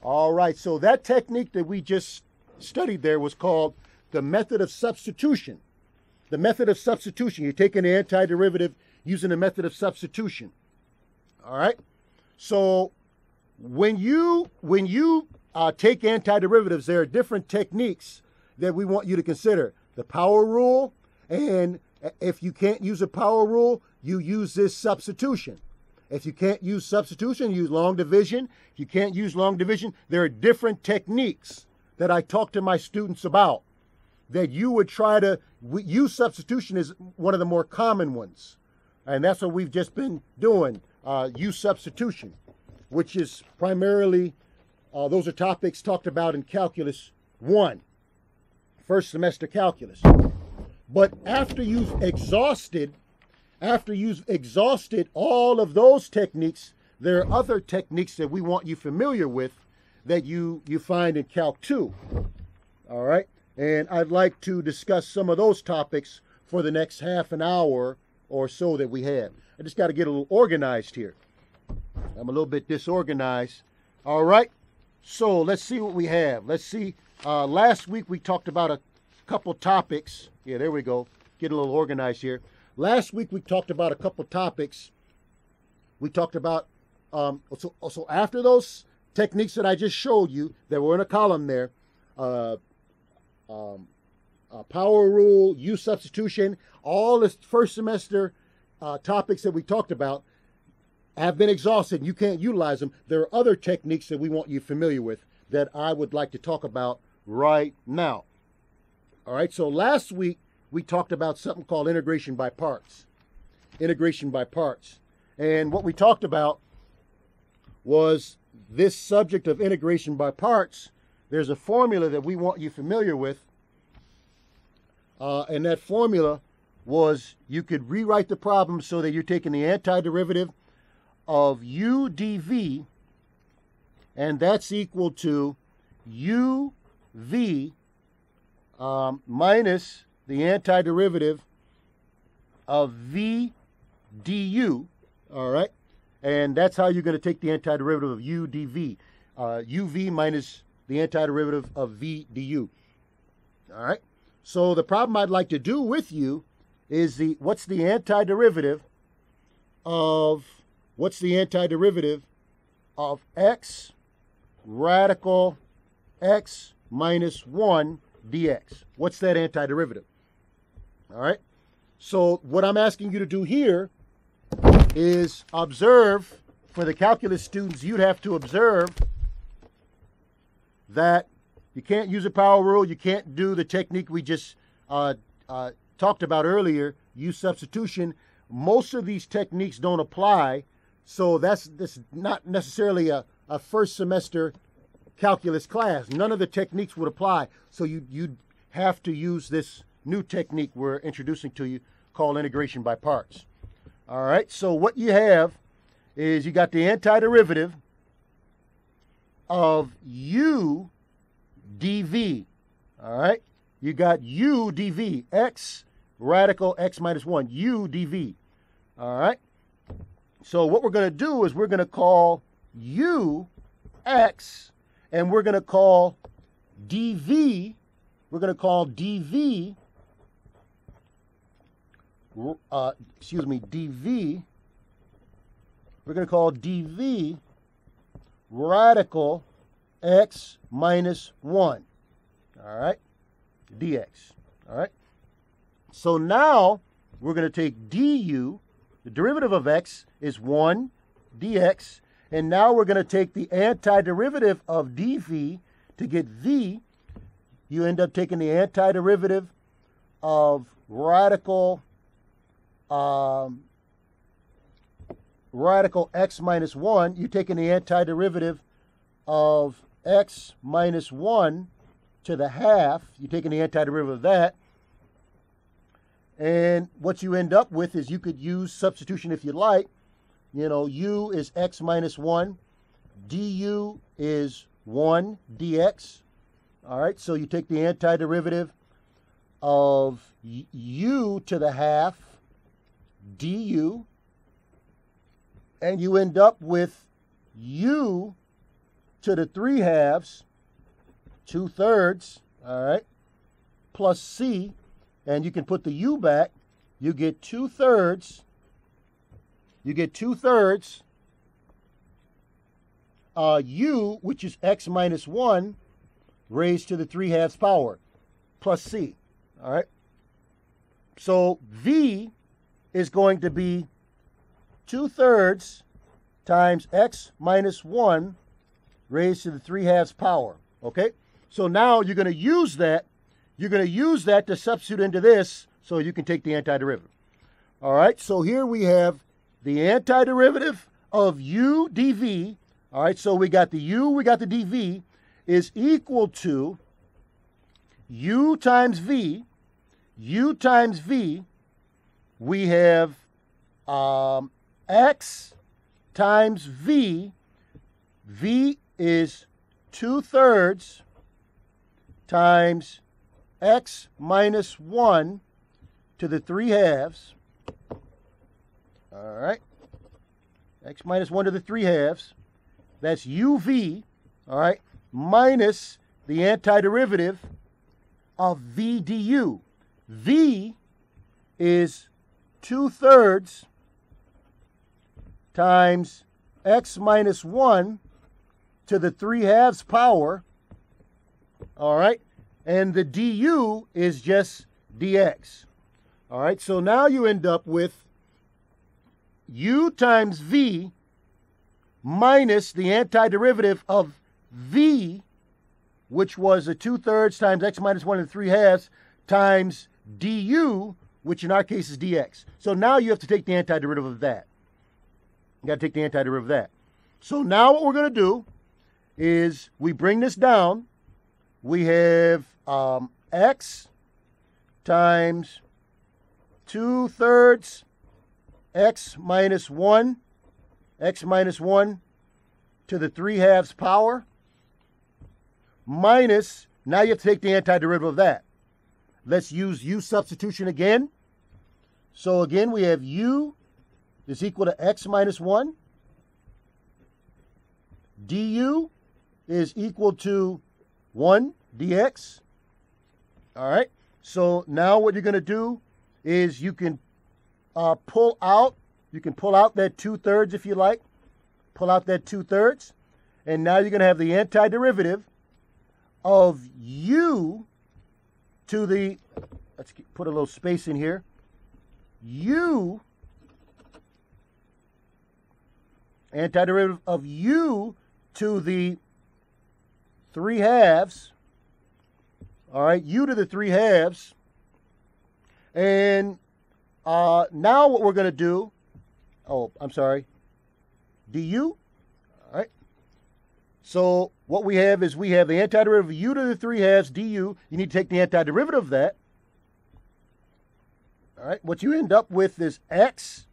All right, so that technique that we just studied there was called the method of substitution. The method of substitution. You're taking the antiderivative using the method of substitution. All right. So when you take antiderivatives, there are different techniques that we want you to consider. The power rule, and if you can't use a power rule, you use this substitution. If you can't use substitution, use long division. If you can't use long division, there are different techniques that I talk to my students about that you would try to use. Substitution is one of the more common ones. And that's what we've just been doing, use substitution, which is primarily, those are topics talked about in Calculus 1, first semester calculus. But after you've exhausted all of those techniques, there are other techniques that we want you familiar with that you find in Calc 2. All right? And I'd like to discuss some of those topics for the next half an hour or so that we have. I just got to get a little organized here. I'm a little bit disorganized. All right? So let's see what we have. Let's see. Last week we talked about a couple topics. Yeah, there we go. Get a little organized here. Last week we talked about a couple topics. We talked about, so after those techniques that I just showed you that were in a column there, power rule, use substitution, all the first semester topics that we talked about have been exhausted. You can't utilize them. There are other techniques that we want you familiar with that I would like to talk about right now. All right, so last week we talked about something called integration by parts. Integration by parts. And what we talked about was this subject of integration by parts. There's a formula that we want you familiar with. And that formula was you could rewrite the problem so that you're taking the antiderivative of u dv, and that's equal to uv minus the antiderivative of v du, all right? And that's how you're going to take the antiderivative of u dv, uv minus the antiderivative of v du, all right? So the problem I'd like to do with you is what's the antiderivative of x radical x minus 1 dx? What's that antiderivative? All right. So what I'm asking you to do here is observe. For the calculus students, you'd have to observe that you can't use a power rule. You can't do the technique we just talked about earlier, use substitution. Most of these techniques don't apply, so that's not necessarily a first semester calculus class. None of the techniques would apply, so you'd have to use this new technique we're introducing to you called integration by parts. All right, so what you have is you got the antiderivative of u dv. All right, you got u dv, x radical x minus 1, u dv. All right, so what we're going to do is we're going to call u x, and we're going to call dv, we're going to call dv, dv, we're going to call dv radical x minus 1, all right, dx, all right. So now we're going to take du, the derivative of x is 1 dx, and now we're going to take the antiderivative of dv to get v. You end up taking the antiderivative of radical x minus 1. You're taking the antiderivative of x minus 1 to the half. You're taking the antiderivative of that. And what you end up with is you could use substitution if you like. You know, u is x minus 1. Du is 1 dx. All right, so you take the antiderivative of u to the half du, and you end up with u to the 3/2, 2/3, all right, plus c, and you can put the u back, you get 2/3, u, which is x minus 1, raised to the 3/2 power, plus c, all right? So v is going to be 2/3 times x minus 1 raised to the 3/2 power, okay? So now you're going to use that. You're going to use that to substitute into this so you can take the antiderivative. All right, so here we have the antiderivative of u dv. All right, so we got the u, we got the dv, is equal to u times v. We have x times v. V is 2/3 times x minus 1 to the 3/2. All right. X minus 1 to the 3/2. That's uv, all right, minus the antiderivative of v du. V is 2/3 times x minus 1 to the 3/2 power, all right, and the du is just dx. All right, so now you end up with u times v minus the antiderivative of v, which was a 2/3 times x minus 1 and 3/2 times du, which in our case is dx. So now you have to take the antiderivative of that. You got to take the antiderivative of that. So now what we're going to do is we bring this down. We have x times 2/3 x minus 1 to the 3/2 power minus, now you have to take the antiderivative of that. Let's use u substitution again. So again, we have u is equal to x minus 1. Du is equal to 1 dx. All right. So now what you're going to do is you can pull out that 2/3 if you like. Pull out that 2/3. And now you're going to have the antiderivative of u to the, let's put a little space in here, u, antiderivative of u to the 3/2, all right, u to the 3/2, and now what we're going to do, du, all right, so what we have is we have the antiderivative of u to the 3/2 du. You need to take the antiderivative of that. All right, what you end up with is x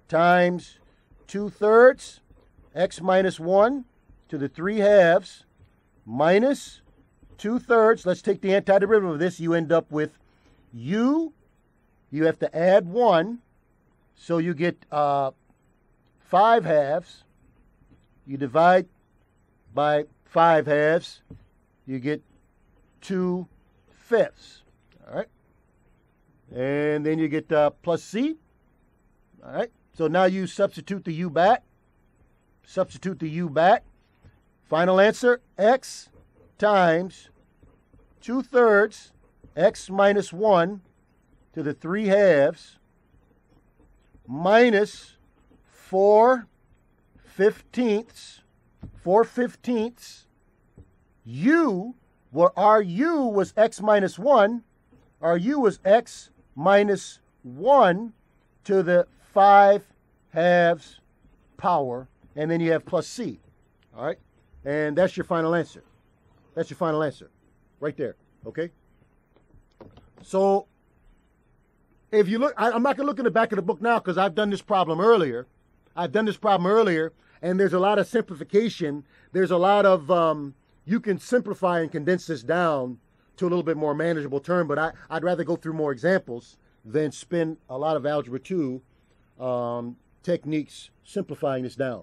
times 2/3 x minus 1 to the 3/2 minus 2/3. Let's take the antiderivative of this. You end up with u. You have to add 1. So you get 5/2. You divide by 5/2. You get 2/5. All right. And then you get plus c. All right. So now you substitute the u back. Final answer, x times 2/3 x minus 1 to the 3/2 minus 4/15 u, where our u was x minus 1. Our u was x minus 1 to the 5/2 power, and then you have plus c. All right? And that's your final answer. That's your final answer right there. Okay? So if you look, I'm not going to look in the back of the book now because I've done this problem earlier. And there's a lot of simplification. There's a lot of, you can simplify and condense this down to a little bit more manageable term, but I'd rather go through more examples than spend a lot of Algebra 2 techniques simplifying this down.